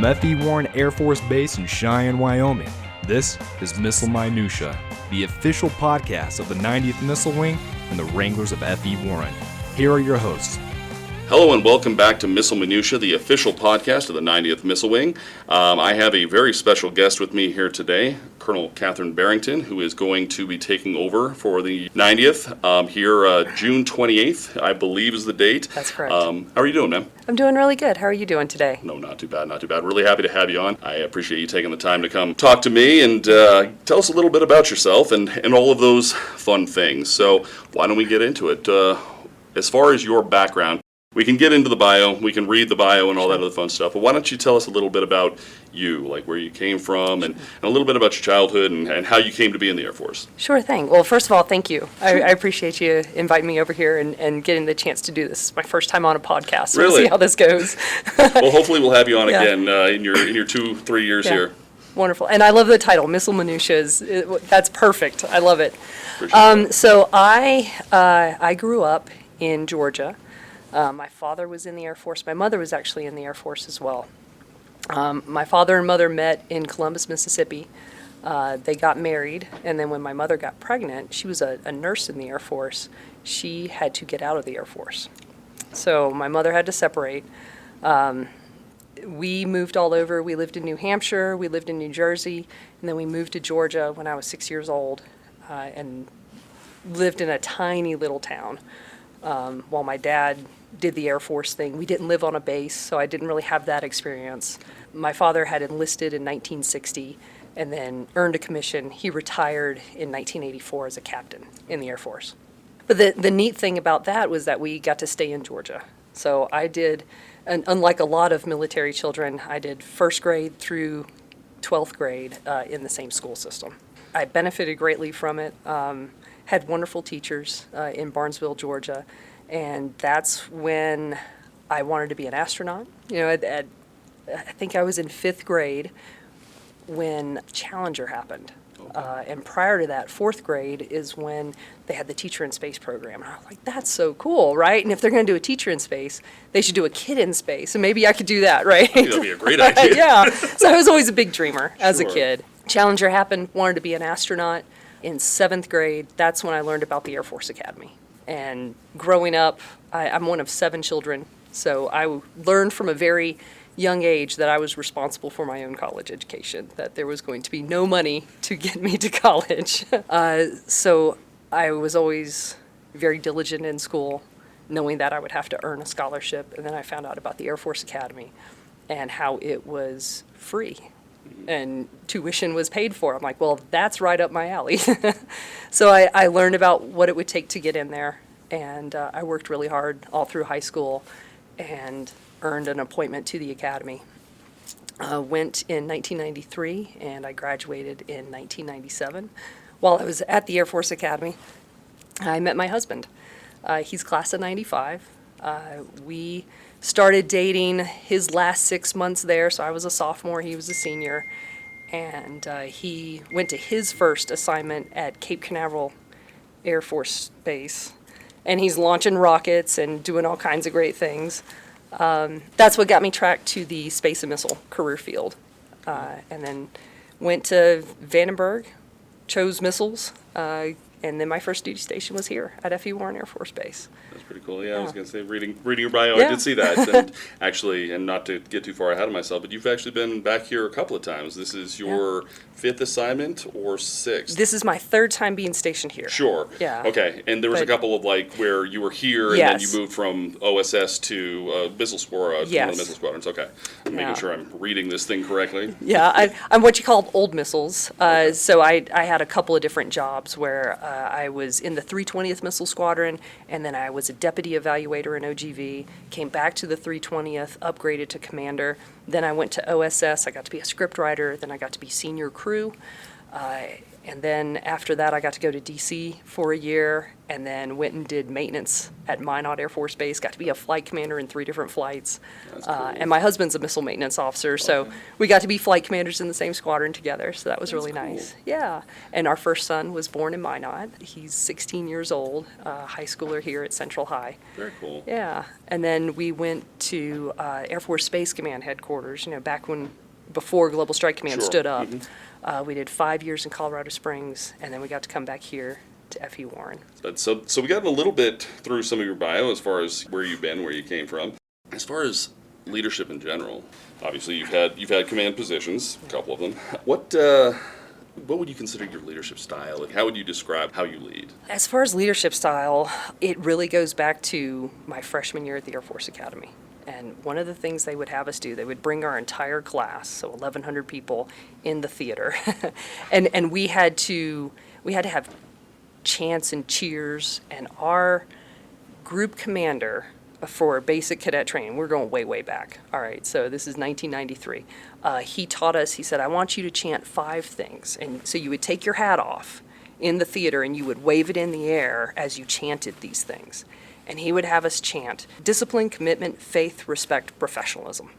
F.E. Warren Air Force Base in Cheyenne, Wyoming, this is Missile Minutiae, the official podcast of the 90th Missile Wing and the Wranglers of F.E. Warren. Here are your hosts. Hello and welcome back to Missile Minutiae, the official podcast of the 90th Missile Wing. I have a very special guest with me here today, Colonel Catherine Barrington, who is going to be taking over for the 90th here June 28th, I believe is the date. That's correct. How are you doing, ma'am? I'm doing really good. How are you doing today? No, not too bad, not too bad. Really happy to have you on. I appreciate you taking the time to come talk to me and tell us a little bit about yourself and all of those fun things. So why don't we get into it? As far as your background, we can get into the bio, we can read the bio and all that other fun stuff, but why don't you tell us a little bit about you, like where you came from and a little bit about your childhood and how you came to be in the Air Force. Sure thing. Well, first of all, thank you. I appreciate you inviting me over here and getting the chance to do this. It's my first time on a podcast, so Really? we'll see how this goes. Well, hopefully we'll have you on Yeah. again in your 2-3 years here. Wonderful. And I love the title, Missile Minutiae. That's perfect. I love it. Appreciate that. So I grew up in Georgia. My father was in the Air Force. My mother was actually in the Air Force as well. My father and mother met in Columbus, Mississippi. They got married, and then when my mother got pregnant, she was a nurse in the Air Force. She had to get out of the Air Force. So my mother had to separate. We moved all over. We lived in New Hampshire, we lived in New Jersey, and then we moved to Georgia when I was 6 years old and lived in a tiny little town. While my dad did the Air Force thing, we didn't live on a base, so I didn't really have that experience. My father had enlisted in 1960 and then earned a commission. He retired in 1984 as a captain in the Air Force. But the neat thing about that was that we got to stay in Georgia. So I did, and unlike a lot of military children, I did first grade through 12th grade in the same school system. I benefited greatly from it. Had wonderful teachers in Barnesville, Georgia, and that's when I wanted to be an astronaut. You know, I think I was in 5th grade when Challenger happened. And prior to that, 4th grade is when they had the Teacher in Space program. And I was like, that's so cool, right? And if they're going to do a teacher in space, they should do a kid in space, and maybe I could do that, right? I think that'd be a great idea. Yeah, so I was always a big dreamer as a Sure. kid. Challenger happened, wanted to be an astronaut. In 7th grade, that's when I learned about the Air Force Academy. And growing up, I'm one of 7 children, so I learned from a very young age that I was responsible for my own college education, that there was going to be no money to get me to college. So I was always very diligent in school, knowing that I would have to earn a scholarship. And then I found out about the Air Force Academy and how it was free and tuition was paid for. I'm like, well, that's right up my alley. So I learned about what it would take to get in there, and I worked really hard all through high school and earned an appointment to the academy. Went in 1993, and I graduated in 1997. While I was at the Air Force Academy, I met my husband. He's class of 95. We started dating his last 6 months there, so I was a sophomore, he was a senior, and he went to his first assignment at Cape Canaveral Air Force Base, and he's launching rockets and doing all kinds of great things. That's what got me tracked to the space and missile career field, and then went to Vandenberg, chose missiles, and then my first duty station was here at F.E. Warren Air Force Base. That's pretty cool. Yeah, I was going to say, reading your bio, Yeah. I did see that. And actually, and not to get too far ahead of myself, but you've actually been back here a couple of times. This is your 5th assignment or 6th? This is my 3rd time being stationed here. Sure. Yeah. Okay, and there was a But- couple of like where you were here and Yes. then you moved from OSS to missile squadron, one of the Yes. missile squadrons. Okay, I'm Yeah. making sure I'm reading this thing correctly. Yeah, I'm what you call old missiles. So I had a couple of different jobs where I was in the 320th Missile Squadron, and then I was a deputy evaluator in OGV, came back to the 320th, upgraded to commander. Then I went to OSS. I got to be a script writer. Then I got to be senior crew. And then after that, I got to go to D.C. for a year, and then went and did maintenance at Minot Air Force Base. Got to be a flight commander in 3 different flights. That's cool. And my husband's a missile maintenance officer, so Okay. we got to be flight commanders in the same squadron together. So that was really cool. nice. Yeah. And our first son was born in Minot. He's 16 years old, high schooler here at Central High. Very cool. Yeah. And then we went to Air Force Space Command headquarters, back before Global Strike Command Sure. stood up. Mhm. We did 5 years in Colorado Springs, and then we got to come back here to F.E. Warren. So we got a little bit through some of your bio as far as where you've been, where you came from. As far as leadership in general, obviously you've had command positions, a couple of them. What would you consider your leadership style? Like, how would you describe how you lead? As far as leadership style, it really goes back to my freshman year at the Air Force Academy. And one of the things they would have us do, they would bring our entire class, so 1,100 people, in the theater. and we had to have chants and cheers, and our group commander for basic cadet training, we're going way, way back. All right, so this is 1993. He taught us, he said, I want you to chant 5 things. And so you would take your hat off in the theater and you would wave it in the air as you chanted these things. And he would have us chant discipline, commitment, faith, respect, professionalism,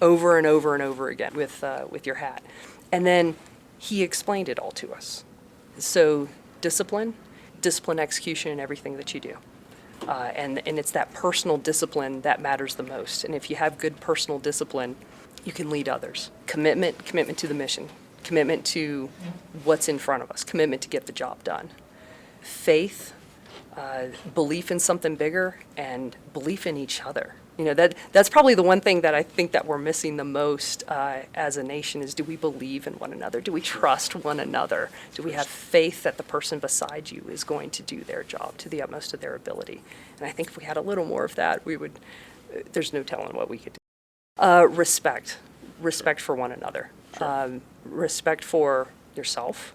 over and over and over again with your hat. And then he explained it all to us. So discipline execution in everything that you do. And it's that personal discipline that matters the most. And if you have good personal discipline, you can lead others. Commitment to the mission, commitment to what's in front of us, commitment to get the job done. Faith, belief in something bigger, and belief in each other. That's probably the one thing that I think that we're missing the most as a nation is, do we believe in one another? Do we trust one another? Do we have faith that the person beside you is going to do their job to the utmost of their ability? And I think if we had a little more of that, there's no telling what we could do. Respect for one another. Sure. Respect for yourself,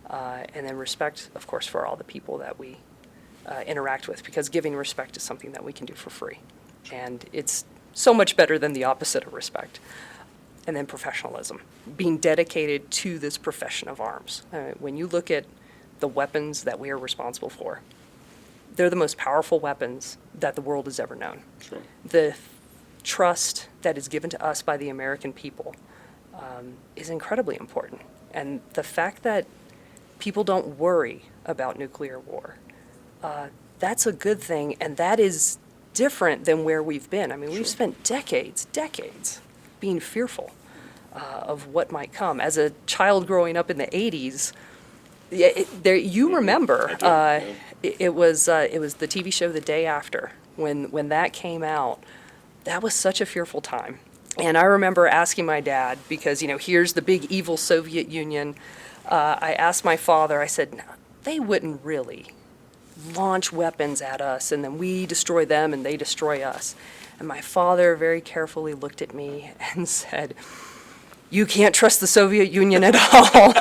and then respect, of course, for all the people that we interact with, because giving respect is something that we can do for free. And it's so much better than the opposite of respect. And then professionalism, being dedicated to this profession of arms. When you look at the weapons that we are responsible for, they're the most powerful weapons that the world has ever known. Sure. The trust that is given to us by the American people is incredibly important. And the fact that people don't worry about nuclear war, that's a good thing, and that is different than where we've been. I mean, we've spent decades being fearful of what might come. As a child growing up in the 80s, you remember, I do, yeah. it was the TV show The Day After. When that came out, that was such a fearful time. And I remember asking my dad, because, here's the big evil Soviet Union. I asked my father, I said, no, they wouldn't really launch weapons at us and then we destroy them and they destroy us. And my father very carefully looked at me and said, you can't trust the Soviet Union at all.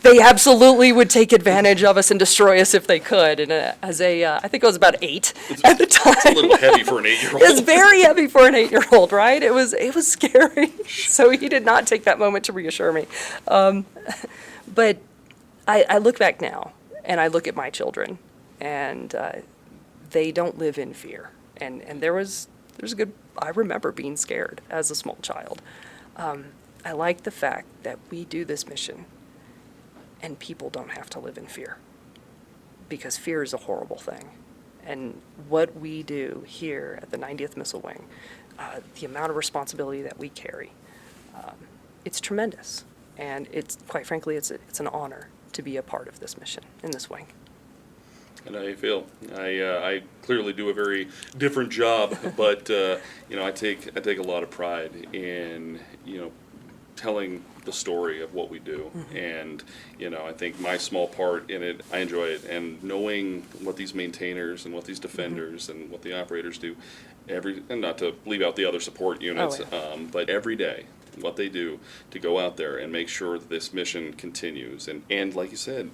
They absolutely would take advantage of us and destroy us if they could. And I think I was about 8 at the time. It's a little heavy for an 8-year-old. It's very heavy for an 8-year-old, right? It was scary. So he did not take that moment to reassure me. But I look back now and I look at my children, and they don't live in fear. And there's a good, I remember being scared as a small child. I like the fact that we do this mission and people don't have to live in fear, because fear is a horrible thing. And what we do here at the 90th Missile Wing, the amount of responsibility that we carry, it's tremendous. And it's, quite frankly, it's an honor to be a part of this mission in this wing. And how you feel? I clearly do a very different job, but I take a lot of pride in telling the story of what we do. Mm-hmm. And I think my small part in it, I enjoy it. And knowing what these maintainers and what these defenders mm-hmm. and what the operators do, and not to leave out the other support units, but every day, what they do to go out there and make sure that this mission continues. And like you said,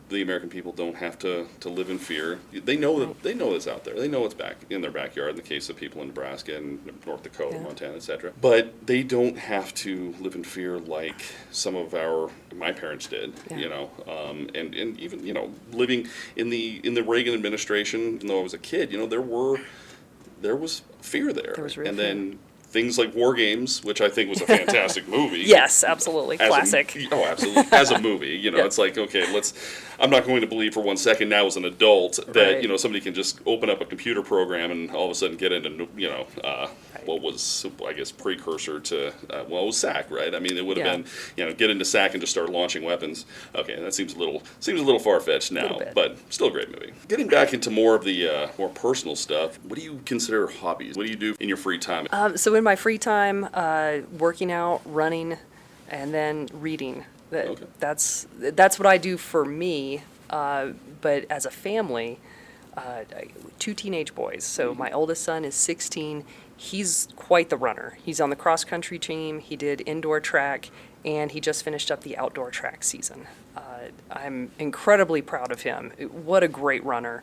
the American people don't have to live in fear. They know that they know it's out there. They know it's back in their backyard in the case of people in Nebraska and North Dakota, Yeah. Montana, etc. But they don't have to live in fear like some of my parents did, Yeah. and even, living in the Reagan administration, even though I was a kid, there was fear there. There was real and fear. then things like War Games, which I think was a fantastic movie. Yes, absolutely. As Classic. Absolutely. As a movie, Yeah. it's like, okay, I'm not going to believe for 1 second now as an adult that, Right. Somebody can just open up a computer program and all of a sudden get into, what was, I guess, precursor to, it was SAC, right? I mean, it would have been, get into SAC and just start launching weapons. Okay, that seems a little far-fetched now, bit. but still a great movie. Getting back into more of the more personal stuff, what do you consider hobbies? What do you do in your free time? So in my free time, working out, running, and then reading. Okay. That's what I do for me. But as a family, 2 teenage boys. So my oldest son is 16. He's quite the runner. He's on the cross country team. He did indoor track, and he just finished up the outdoor track season. I'm incredibly proud of him. What a great runner.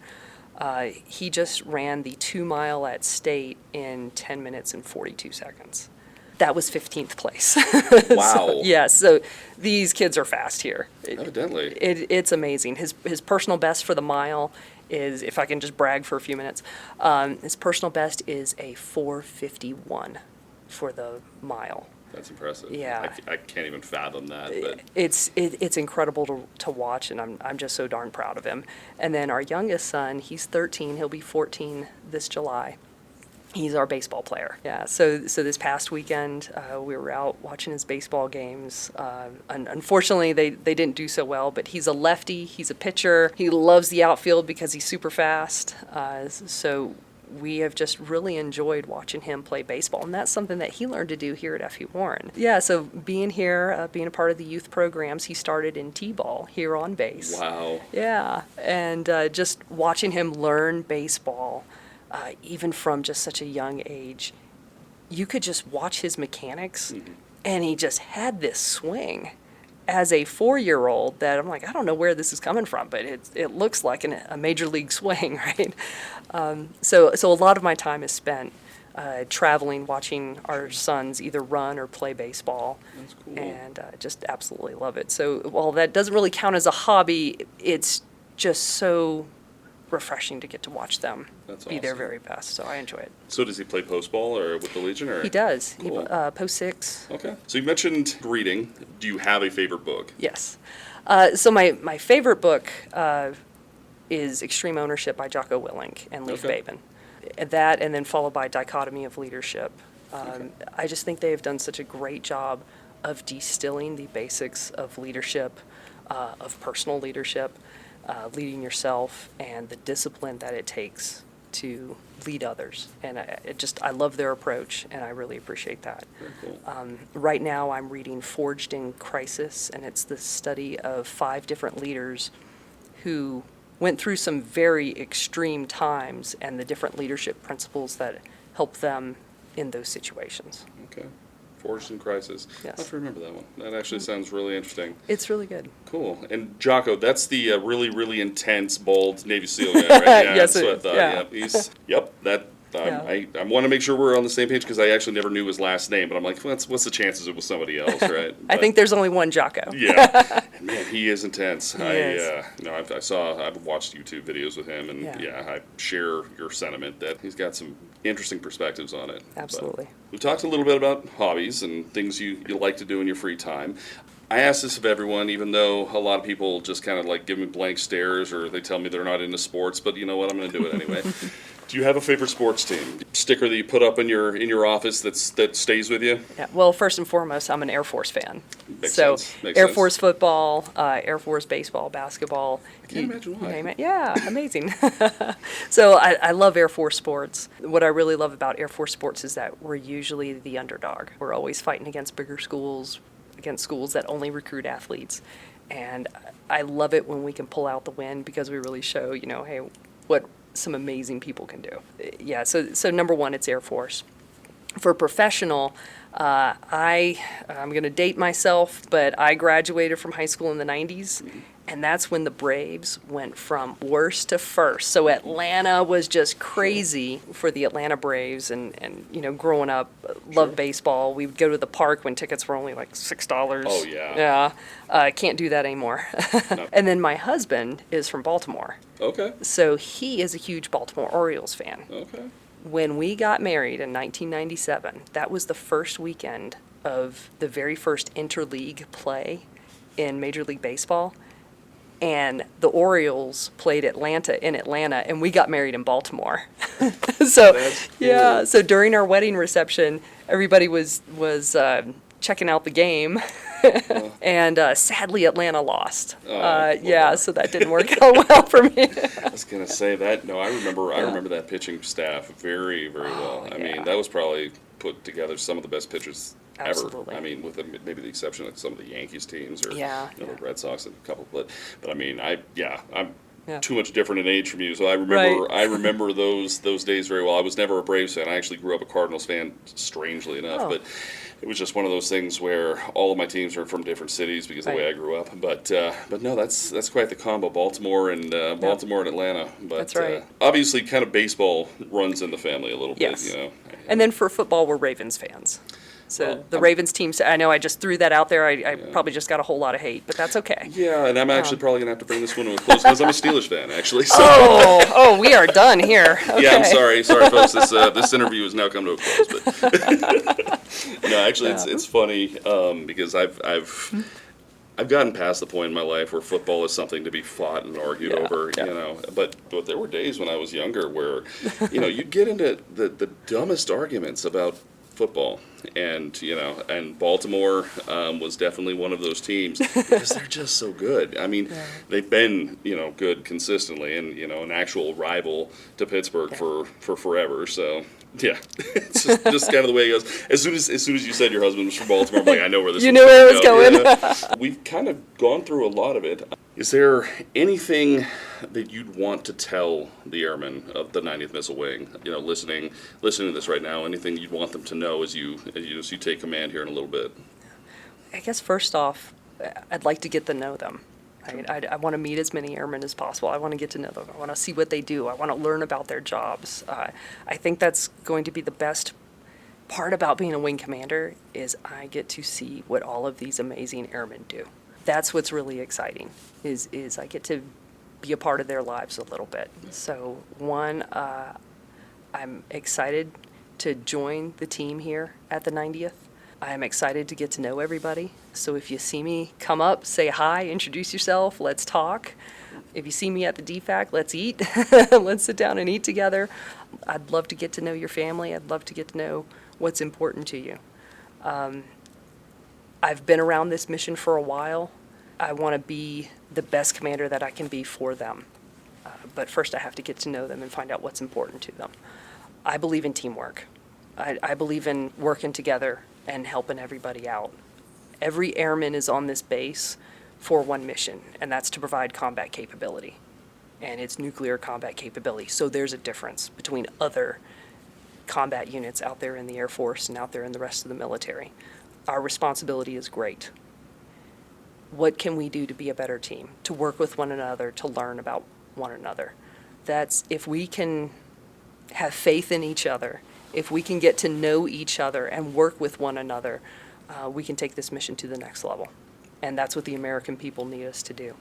He just ran the 2-mile at state in 10 minutes and 42 seconds. That was 15th place. Wow. So these kids are fast here. Evidently. It's amazing. His personal best for the mile is, if I can just brag for a few minutes, his personal best is a 4:51 for the mile. That's impressive. Yeah. I can't even fathom that. But It's incredible to watch, and I'm just so darn proud of him. And then our youngest son, he's 13. He'll be 14 this July. He's our baseball player. Yeah. So this past weekend, we were out watching his baseball games. Unfortunately, they didn't do so well. But he's a lefty. He's a pitcher. He loves the outfield because he's super fast. So we have just really enjoyed watching him play baseball, and that's something that he learned to do here at F.E. Warren. Yeah. So being here, being a part of the youth programs, he started in T-ball here on base. wow. Yeah, and just watching him learn baseball, even from just such a young age, you could just watch his mechanics, and he just had this swing. As a 4-year-old, that I'm like, I don't know where this is coming from, but it looks like a major league swing, right? So a lot of my time is spent traveling, watching our sons either run or play baseball. That's cool. And just absolutely love it. So while that doesn't really count as a hobby, it's just so refreshing to get to watch them That's be their awesome. very best. So I enjoy it. So does he play post ball or with the Legion? Or? He does. Cool. He, post 6. Okay. So you mentioned reading. Do you have a favorite book? Yes. So my favorite book is Extreme Ownership by Jocko Willink and Leif Okay. Babin. That, and then followed by Dichotomy of Leadership. Okay. I just think they have done such a great job of distilling the basics of leadership, of personal leadership, leading yourself, and the discipline that it takes to lead others. And I love their approach, and I really appreciate that. Very cool. Right now, I'm reading Forged in Crisis, and it's the study of 5 different leaders who went through some very extreme times and the different leadership principles that help them in those situations. Okay. Forged in Crisis. Yes. I have to remember that one. That actually sounds really interesting. It's really good. Cool. And Jocko, that's the really, really intense, bald Navy SEAL guy, right? Yeah, Yes, that's what I it thought. is. Yeah. Yep. That. Yeah. I want to make sure we're on the same page because I actually never knew his last name, but I'm like, what's the chances it was somebody else, right? I think there's only one Jocko. Yeah, and man, he is intense. He is. I've watched YouTube videos with him, and Yeah. I share your sentiment that he's got some interesting perspectives on it. But Absolutely. we've talked a little bit about hobbies and things you like to do in your free time. I ask this of everyone, even though a lot of people just kind of like give me blank stares or they tell me they're not into sports, but you know what, I'm going to do it anyway. Do you have a favorite sports team? Sticker that you put up in your office that stays with you? Yeah. Well, first and foremost, I'm an Air Force fan. Makes So sense. Makes Air sense. Force football, Air Force baseball, basketball. I can't imagine why. Name it. Yeah, amazing. So I love Air Force sports. What I really love about Air Force sports is that we're usually the underdog. We're always fighting against bigger schools, against schools that only recruit athletes. And I love it when we can pull out the win because we really show, hey, what some amazing people can do. Yeah, so number one, it's Air Force. For professional, I'm going to date myself, but I graduated from high school in the 90s, And that's when the Braves went from worst to first. So Atlanta was just crazy for the Atlanta Braves. And growing up, loved baseball. We would go to the park when tickets were only like $6. Oh, yeah. Yeah. Can't do that anymore. No. And then my husband is from Baltimore. Okay. So he is a huge Baltimore Orioles fan. Okay. When we got married in 1997, that was the first weekend of the very first interleague play in Major League Baseball. And the Orioles played Atlanta in Atlanta, and we got married in Baltimore. So, That's cool. yeah. So during our wedding reception, everybody was checking out the game, and sadly Atlanta lost. Yeah, so that didn't work out well for me. I was gonna say that. No, I remember that pitching staff very, very well. I mean, that was probably put together some of the best pitchers Absolutely. ever. I mean, with maybe the exception of some of the Yankees teams or the Red Sox and a couple, but I mean, I'm too much different in age from you, so I remember those days very well. I was never a Braves fan. I actually grew up a Cardinals fan, strangely enough, but it was just one of those things where all of my teams are from different cities because of the way I grew up. But no, that's quite the combo, Baltimore and Atlanta. But That's right. Obviously, kind of baseball runs in the family a little Yes. bit, And then for football, we're Ravens fans. So the Ravens team, I know I just threw that out there. I probably just got a whole lot of hate, but that's okay. Yeah, and I'm actually probably going to have to bring this one to a close because I'm a Steelers fan, actually. So. Oh, we are done here. Okay. Yeah, I'm sorry, folks. This interview has now come to a close. But no, actually, it's funny because I've gotten past the point in my life where football is something to be fought and argued over, But there were days when I was younger where, you'd get into the dumbest arguments about football, and Baltimore was definitely one of those teams because they're just so good. I mean, they've been good consistently, and an actual rival to Pittsburgh for forever. So yeah, it's just kind of the way it goes. As soon as you said your husband was from Baltimore, I'm like, I know where this. You knew where it was going. Yeah. We've kind of gone through a lot of it. Is there anything that you'd want to tell the airmen of the 90th Missile Wing, listening to this right now? Anything you'd want them to know as you take command here in a little bit? I guess first off, I'd like to get to know them. I want to meet as many airmen as possible. I want to get to know them. I want to see what they do. I want to learn about their jobs. I think that's going to be the best part about being a wing commander is I get to see what all of these amazing airmen do. That's what's really exciting, is I get to be a part of their lives a little bit. So one, I'm excited to join the team here at the 90th. I'm excited to get to know everybody. So if you see me, come up, say hi, introduce yourself, let's talk. If you see me at the DFAC, let's eat. Let's sit down and eat together. I'd love to get to know your family. I'd love to get to know what's important to you. I've been around this mission for a while. I want to be the best commander that I can be for them. But first I have to get to know them and find out what's important to them. I believe in teamwork. I believe in working together and helping everybody out. Every airman is on this base for one mission, and that's to provide combat capability. And it's nuclear combat capability. So there's a difference between other combat units out there in the Air Force and out there in the rest of the military. Our responsibility is great. What can we do to be a better team, to work with one another, to learn about one another? That's if we can have faith in each other, if we can get to know each other and work with one another, we can take this mission to the next level. And that's what the American people need us to do.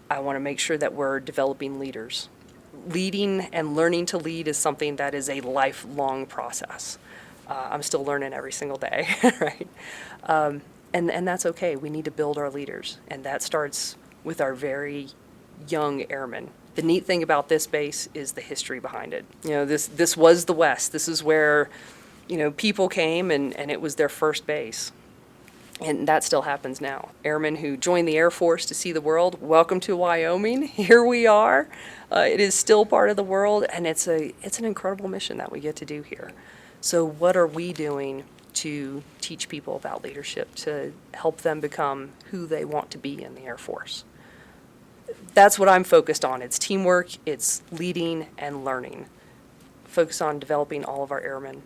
I want to make sure that we're developing leaders. Leading and learning to lead is something that is a lifelong process. I'm still learning every single day, right? And that's okay. We need to build our leaders, and that starts with our very young airmen. The neat thing about this base is the history behind it. This was the West. This is where, people came and it was their first base. And that still happens now. Airmen who join the Air Force to see the world, welcome to Wyoming. Here we are. It is still part of the world, and it's an incredible mission that we get to do here. So what are we doing to teach people about leadership, to help them become who they want to be in the Air Force? That's what I'm focused on. It's teamwork, it's leading and learning. Focus on developing all of our airmen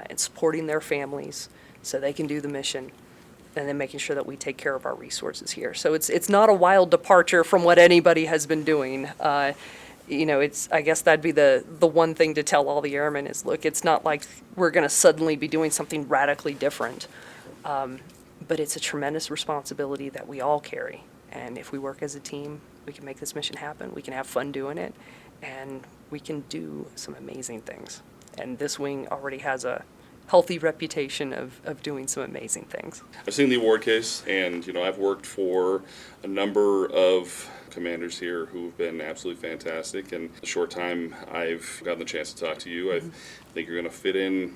and supporting their families so they can do the mission. and then making sure that we take care of our resources here. So it's not a wild departure from what anybody has been doing. I guess that'd be the one thing to tell all the airmen is, look, it's not like we're going to suddenly be doing something radically different. But it's a tremendous responsibility that we all carry. And if we work as a team, we can make this mission happen. We can have fun doing it, and we can do some amazing things. And this wing already has a healthy reputation of doing some amazing things. I've seen the award case, and I've worked for a number of commanders here who've been absolutely fantastic. And the short time I've gotten the chance to talk to you, I think you're going to fit in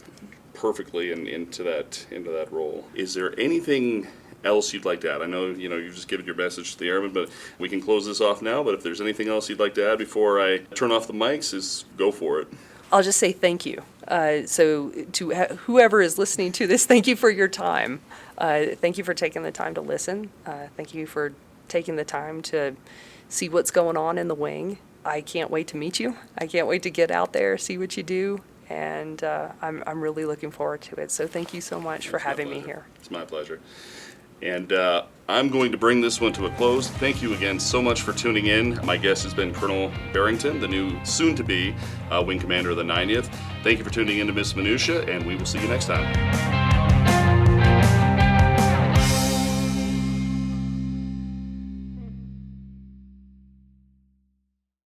perfectly into that role. Is there anything else you'd like to add? I know you've just given your message to the airmen, but we can close this off now. But if there's anything else you'd like to add before I turn off the mics, go for it. I'll just say thank you. So to whoever is listening to this, thank you for your time. Thank you for taking the time to listen. Thank you for taking the time to see what's going on in the wing. I can't wait to meet you. I can't wait to get out there, see what you do, and I'm really looking forward to it. So thank you so much for having me here. It's my pleasure. And I'm going to bring this one to a close. Thank you again so much for tuning in. My guest has been Colonel Barrington, the new soon-to-be Wing Commander of the 90th. Thank you for tuning in to Miss Minutia, and we will see you next time.